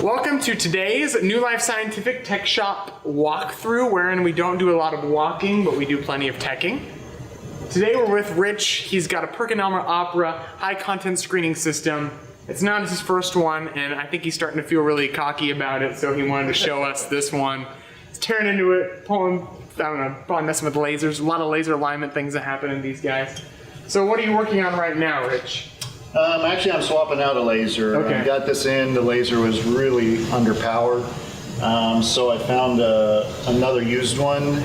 Welcome to today's New Life Scientific Tech Shop walkthrough, wherein we don't do a lot of walking, but we do plenty of teching. Today we're with Rich. He's got a Perkin Elmer Opera high content screening system. It's not his first one, and I think he's starting to feel really cocky about it, so he wanted to show us this one. He's tearing into it, pulling, I don't know, probably messing with lasers. A lot of laser alignment things that happen in these guys. So what are you working on right now, Rich? Actually, I'm swapping out a laser. Okay. I got this in, the laser was really underpowered. So I found another used one,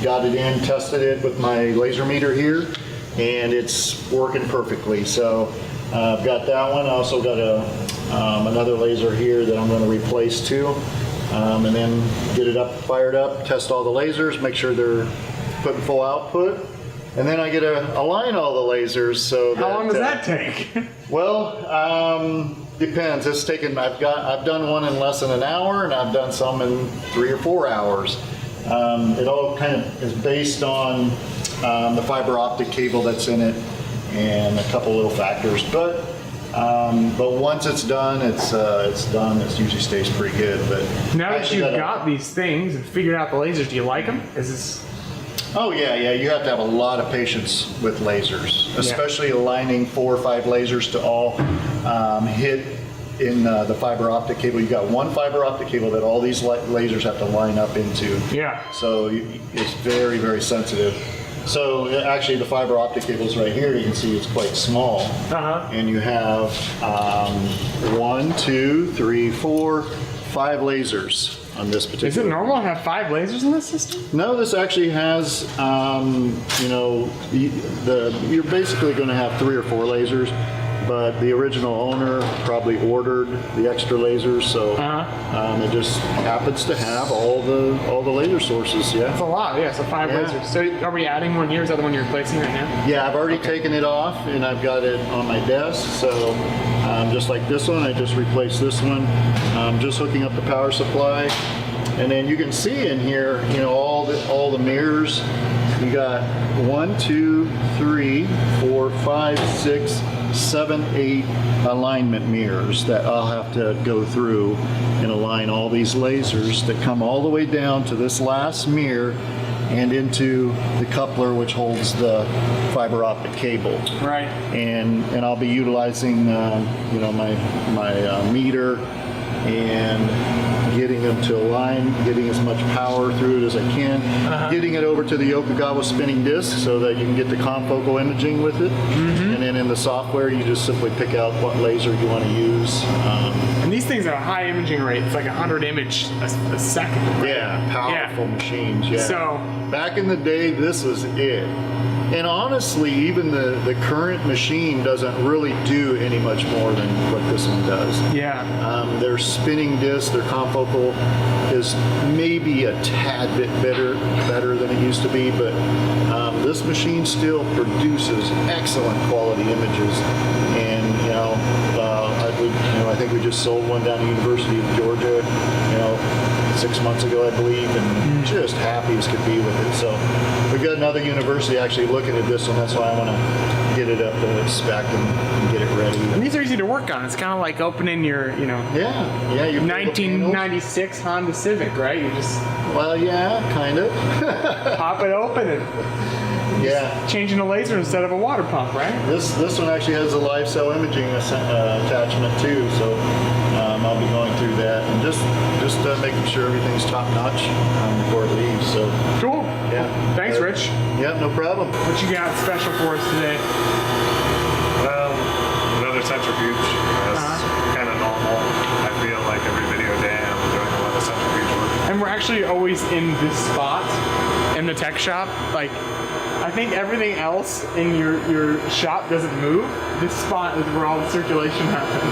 got it in, tested it with my laser meter here, and it's working perfectly. So I've got that one. I also got another laser here that I'm going to replace too, and then get it up, fired up, test all the lasers, make sure they're putting full output. And then I get to align all the lasers. So how long does that take? Well, depends. It's taken. I've done one in less than an hour, and I've done some in 3 or 4 hours. It all kind of is based on the fiber optic cable that's in it, and a couple little factors. But once it's done, it's done. It usually stays pretty good. But now that you've got these things and figured out the lasers, do you like them? Is this? Oh yeah. You have to have a lot of patience with lasers, especially aligning 4 or 5 lasers to all hit in the fiber optic cable. You got one fiber optic cable that all these lasers have to line up into. Yeah. So it's very, very sensitive. So actually, the fiber optic cable is right here. You can see it's quite small. And you have 1, 2, 3, 4, 5 lasers on this particular. Is it normal to have 5 lasers in this system? No, this actually has, you know, you're basically going to have 3 or 4 lasers, but the original owner probably ordered the extra lasers, so it just happens to have all the laser sources. Yeah, that's a lot. Yeah, so 5 lasers. So are we adding one here? Is that the one you're replacing right now? Yeah, I've already taken it off, and I've got it on my desk. So just like this one, I just replaced this one. Just hooking up the power supply. And then you can see in here, you know, all the mirrors. You got 1, 2, 3, 4, 5, 6, 7, 8 alignment mirrors that I'll have to go through and align all these lasers that come all the way down to this last mirror and into the coupler which holds the fiber optic cable. Right. And I'll be utilizing you know, my meter and getting them to align, getting as much power through it as I can, getting it over to the Yokogawa spinning disc so that you can get the confocal imaging with it. And then in the software, you just simply pick out what laser you want to use. And these things have a high imaging rate. It's like 100 image a second. Right? Yeah, powerful machines. Yeah. So back in the day, this was it. And honestly, even the current machine doesn't really do any much more than what this one does. Yeah. Their spinning disc, their confocal is maybe a tad bit better than it used to be, but this machine still produces excellent quality images. And I think we just sold one down to University of Georgia, 6 months ago, I believe, and just happy as could be with it. So we've got another university actually looking at this one. That's why I want to get it up to spec and get it ready. And these are easy to work on. It's kind of like opening your, your 1996 Honda Civic, right? You just kind of pop it open and changing a laser instead of a water pump, right? This one actually has a live cell imaging attachment too, so I'll be going through that and just making sure everything's top notch before it leaves. So cool. Yeah. Thanks, Rich. Yeah, no problem. What you got special for us today? Well, another centrifuge. That's kind of normal. I feel like every video day I'm doing a lot of centrifuge work. And we're actually always in this spot in the tech shop. Like, I think everything else in your shop doesn't move. This spot is where all the circulation happens.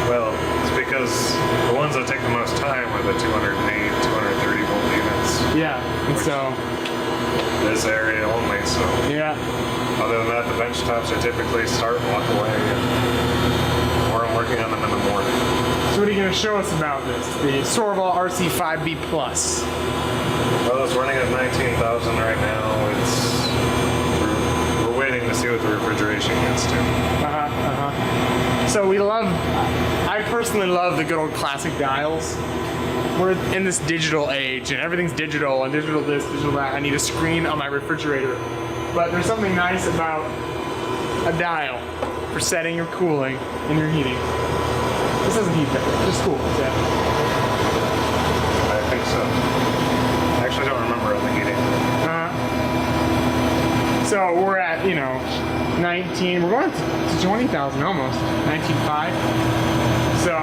Well, it's because the ones that take the most time are the 208, 230 volt units. Yeah, and so this area only, so. Yeah. Other than that, the bench tops I typically start and walk away, or I'm working on them in the morning. So what are you going to show us about this? The Sorvall RC5B Plus. Well, it's running at 19,000 right now. We're waiting to see what the refrigeration gets to. So we love, I personally personally love the good old classic dials. We're in this digital age and everything's digital and digital this, digital that. I need a screen on my refrigerator. But there's something nice about a dial for setting your cooling and your heating. This doesn't heat that, it's just cool. Yeah. I think so. I actually don't remember on the heating. So we're at, 19, we're going to 20,000 almost, 19.5. So.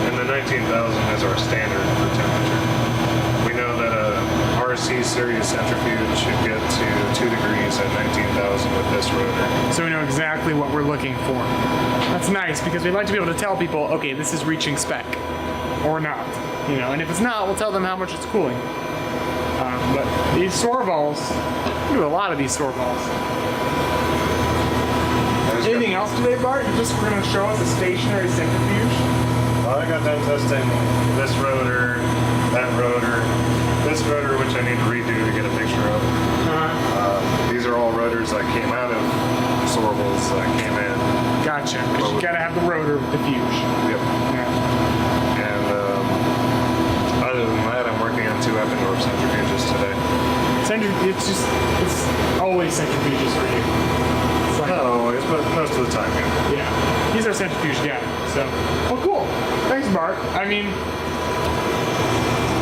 And the 19,000 is our standard for temperature. We know that a RC series centrifuge should get to 2 degrees at 19,000 with this rotor. So we know exactly what we're looking for. That's nice because we'd like to be able to tell people, okay, this is reaching spec or not, and if it's not, we'll tell them how much it's cooling. But these Sorvalls, we do a lot of these Sorvalls. Anything else today, Bart? You're just going to show us a stationary centrifuge? Well, I got done testing this rotor, that rotor, this rotor, which I need to redo to get a picture of. These are all rotors that came out of Sorvalls that came in. Gotcha, because you got to have the rotor with the fuge. Yep. Yeah. And other than that, I'm working on 2 Eppendorf centrifuges today. It's always centrifuges for you. It's like, Not always, but most of the time, yeah. yeah, he's our centrifuge guy. So, well, cool. Thanks, Bart. I mean,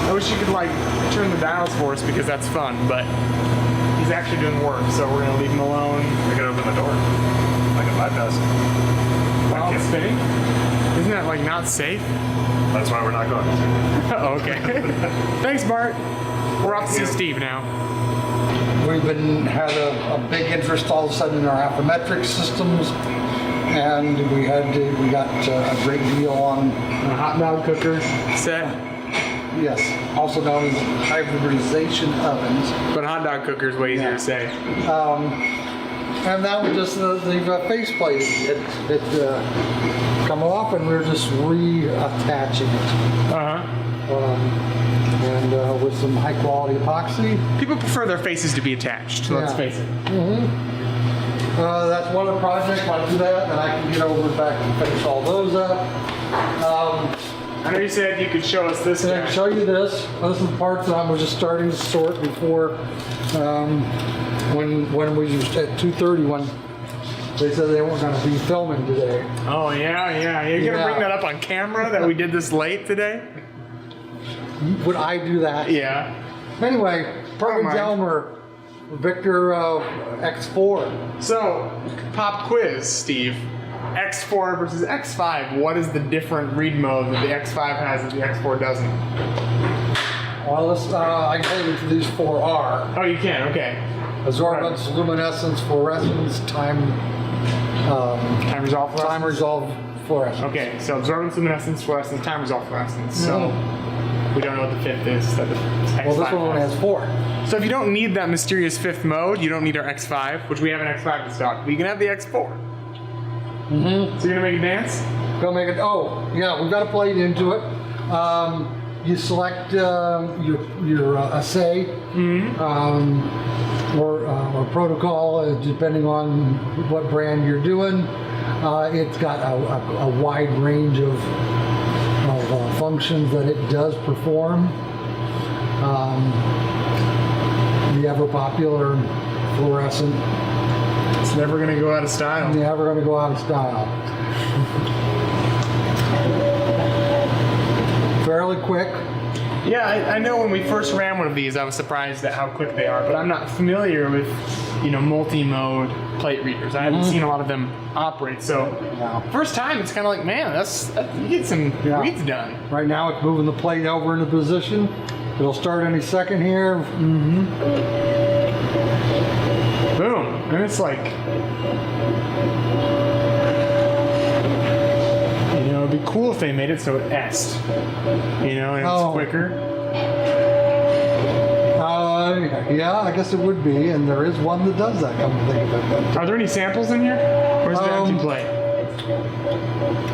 I wish you could turn the dials for us because that's fun, but he's actually doing work, so we're gonna leave him alone. I can open the door. I can bypass it. While it's spinning. Isn't that not safe? That's why we're not going to. Oh, okay. Thanks, Bart. We're off to see Steve now. We've had a big interest all of a sudden in our alphametric systems, and we got a great deal on A hot dog cooker set, yes, also known as hybridization ovens. but hot dog cooker is way easier to say. And that was just the faceplate. It come off, and we were just reattaching it. And with some high quality epoxy. People prefer their faces to be attached, let's Yeah. face it. That's one of the projects. I'll do that, and I can get over back and finish all those up. I know you said you could show us this And I guy. can show you this. This is the parts that I was just starting to sort before when we used at 2:30 when they said they weren't going to be filming today. Oh, yeah. You're going to bring that up on camera that we did this late today? Would I do that? Yeah. Anyway, Perkin mind. Elmer, Victor X4. So, pop quiz, Steve. X4 versus X5. What is the different read mode that the X5 has that the X4 doesn't? Well, I can tell you what these 4 are. Oh, you can. Okay. Absorbance, luminescence, fluorescence, time resolve. time resolve fluorescence. Okay. So absorbance, luminescence, fluorescence, time resolve fluorescence. So we don't know what the 5th is. That the X5 Well, this one only has 4. So if you don't need that mysterious 5th mode, you don't need our X5, which we have an X5 in stock. But you can have the X4. So you're gonna make a dance? Go make it. Oh, yeah, we've got a plate into it. You select your assay or protocol, depending on what brand you're doing. It's got a wide range of functions that it does perform. The ever popular fluorescent. It's never gonna go out of style. Never going to go out of style. Fairly quick. Yeah, I know when we first ran one of these, I was surprised at how quick they are, but I'm not familiar with, multi-mode plate readers. I haven't seen a lot of them operate, so first time it's kind of like, man, that's you get some reads done. Right now it's moving the plate over into position. It'll start any second here. Boom, and it's like, it'd be cool if they made it so it est, and it's quicker. Yeah, I guess it would be, and there is one that does that, come to think of it. Are there any samples in here? Or is it an empty plate?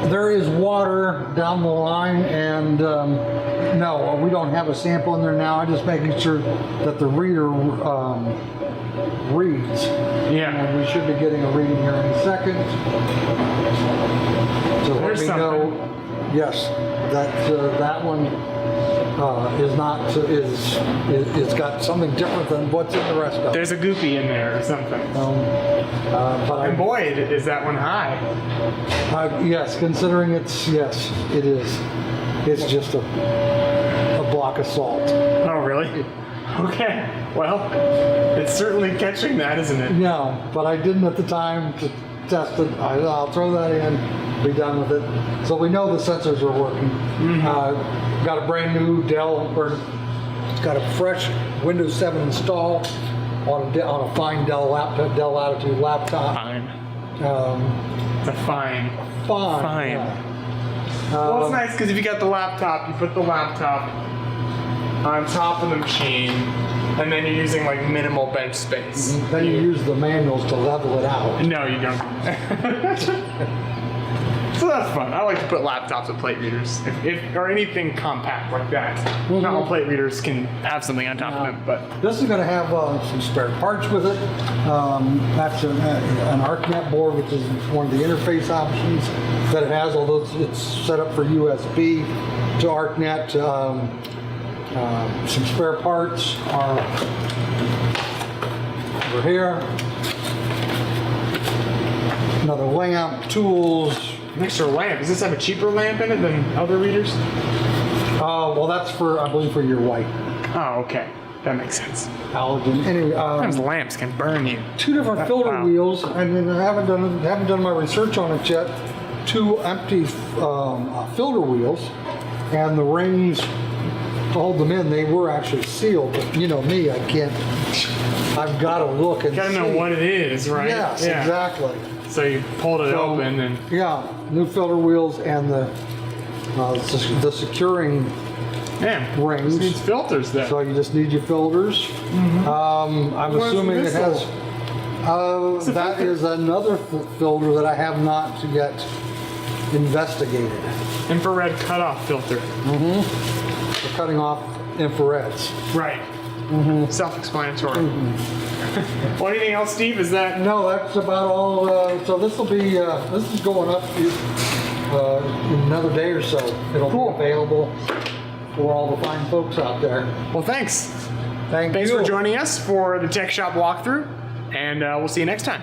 There is water down the line, and no, we don't have a sample in there now. I'm just making sure that the reader reads. Yeah. And we should be getting a reading here in a second. So let There's me something. know. Yes, that one it's got something different than what's in the rest of it. There's a goopy in there or something. But And boy, is that one high. yes, considering yes, it is. It's just a block of salt. Oh, really? Okay. Well, it's certainly catching that, isn't it? No, but I didn't at the time to test it. I'll throw that in, be done with it. So we know the sensors are working. Got a brand new Dell, or it's got a fresh Windows 7 install on a fine Dell Latitude laptop. Fine. It's a fine. Fine. Yeah. Well, it's nice because if you got the laptop, you put the laptop on top of the machine, and then you're using like minimal bench space. Then you use the manuals to level it out. No, you don't. So that's fun. I like to put laptops with plate readers, if or anything compact like that. Not all plate readers can have something on top of them, but This is going to have some spare parts with it. That's an ArcNet board, which is one of the interface options that it has, although it's set up for USB to ArcNet. Some spare parts are over here. Another lamp, tools. an extra lamp. Does this have a cheaper lamp in it than other readers? Well, that's for, I believe, for your white Oh, okay. That makes sense. halogen. Anyway, Sometimes lamps can burn you. two different filter Wow. wheels, and then I haven't done my research on it yet. Two empty filter wheels, and the rings to hold them in, they were actually sealed. But you know me, I can't. I've got to look and Gotta know see. what it is, right? Yes, exactly. So you pulled it open and Yeah, new filter wheels and the securing. man, Rings. this needs filters then. So you just need your filters. I'm What's assuming it this has. That is another filter that I have not yet investigated. Infrared cutoff filter. For cutting off infrareds. Right. Self-explanatory. Well, anything else, Steve? Is that No, that's about all. So this will be. This is going up in another day or so. It'll Cool. be available for all the fine folks out there. well? Thanks. Thanks Thanks for joining us for the Tech Shop walkthrough, and we'll see you next time.